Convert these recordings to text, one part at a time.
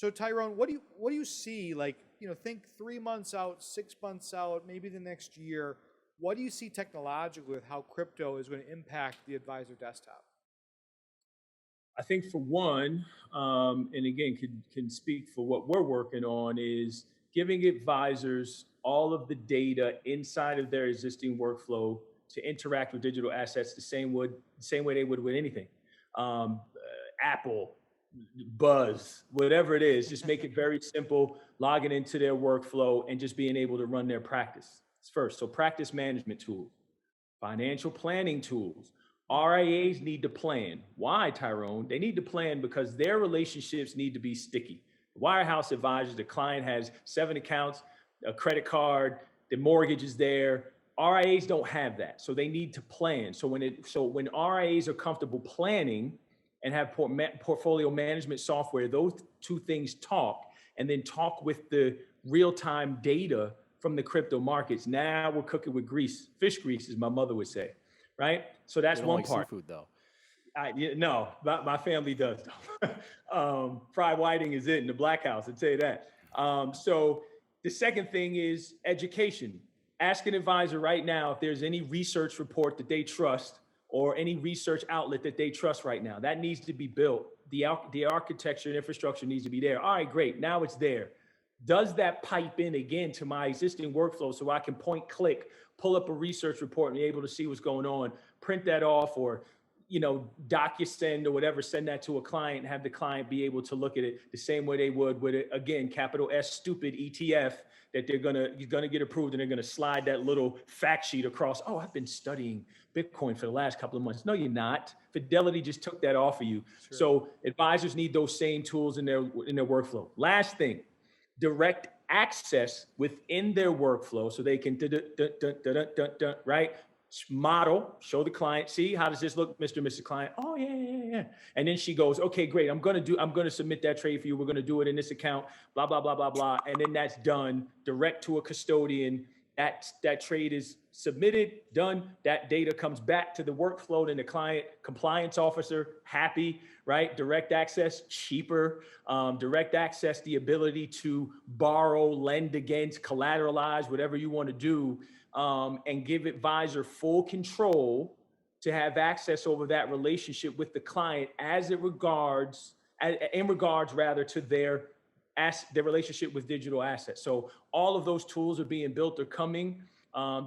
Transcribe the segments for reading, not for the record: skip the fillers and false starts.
So Tyrone, what do you see? Like, think 3 months out, 6 months out, maybe the next year. What do you see technologically with how crypto is going to impact the advisor desktop? I think for one, and again, can speak for what we're working on is giving advisors all of the data inside of their existing workflow to interact with digital assets the same way they would with anything. Apple, Buzz, whatever it is, just make it very simple, logging into their workflow and just being able to run their practice. First, so practice management tools, financial planning tools. RIAs need to plan. Why, Tyrone? They need to plan because their relationships need to be sticky. Wirehouse advisors, the client has 7 accounts, a credit card, the mortgage is there. RIAs don't have that, so they need to plan. So when RIAs are comfortable planning and have portfolio management software, those two things talk, and then talk with the real-time data from the crypto markets. Now we're cooking with grease, fish grease, as my mother would say, right? So that's We don't one like part. seafood though. No, my family does. Fried whiting is it in the Black House, I'll tell you that. So the second thing is education. Ask an advisor right now if there's any research report that they trust or any research outlet that they trust right now. That needs to be built. The architecture and infrastructure needs to be there. All right, great. Now it's there. Does that pipe in again to my existing workflow so I can point, click, pull up a research report and be able to see what's going on, print that off, or DocuSend or whatever, send that to a client and have the client be able to look at it the same way they would with it, again, capital S stupid ETF that you're gonna get approved, and they're gonna slide that little fact sheet across. Oh, I've been studying Bitcoin for the last couple of months. No, you're not. Fidelity just took that off of you. Sure. So advisors need those same tools in their workflow. Last thing, direct access within their workflow so they can right? Model, show the client, see, how does this look, Mr. and Mrs. Client? Oh, yeah. And then she goes, okay, great. I'm going to submit that trade for you. We're going to do it in this account, blah, blah, blah, blah, blah. And then that's done direct to a custodian. That trade is submitted, done. That data comes back to the workflow, then the client compliance officer, happy, right? Direct access, cheaper. Direct access, the ability to borrow, lend against, collateralize, whatever you want to do. And give advisor full control to have access over that relationship with the client in regards to their relationship with digital assets. So all of those tools are being built, are coming.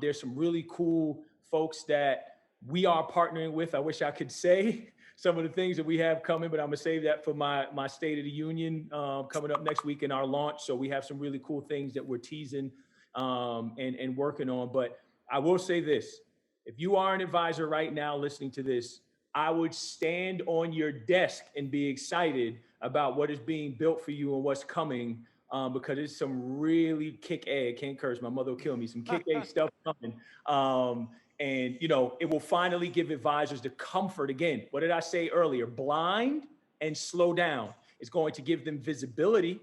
There's some really cool folks that we are partnering with. I wish I could say some of the things that we have coming, but I'm gonna save that for my State of the Union coming up next week in our launch. So we have some really cool things that we're teasing and working on. But I will say this, if you are an advisor right now listening to this, I would stand on your desk and be excited about what is being built for you and what's coming, because it's some really can't curse, my mother will kill me, some kick-A stuff coming. And it will finally give advisors the comfort. Again, what did I say earlier? Blind and slow down. It's going to give them visibility.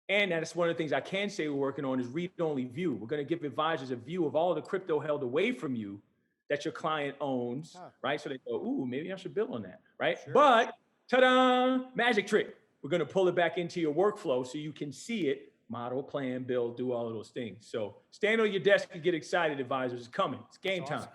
And that's one of the things I can say we're working on is read-only view. We're going to give advisors a view of all the crypto held away from you that your client owns, right? So they go, ooh, maybe I should build on that, right? Sure. But, ta-da, magic trick. We're going to pull it back into your workflow so you can see it, model, plan, build, do all of those things. So stand on your desk and get excited, advisors. It's coming. It's game time. Awesome.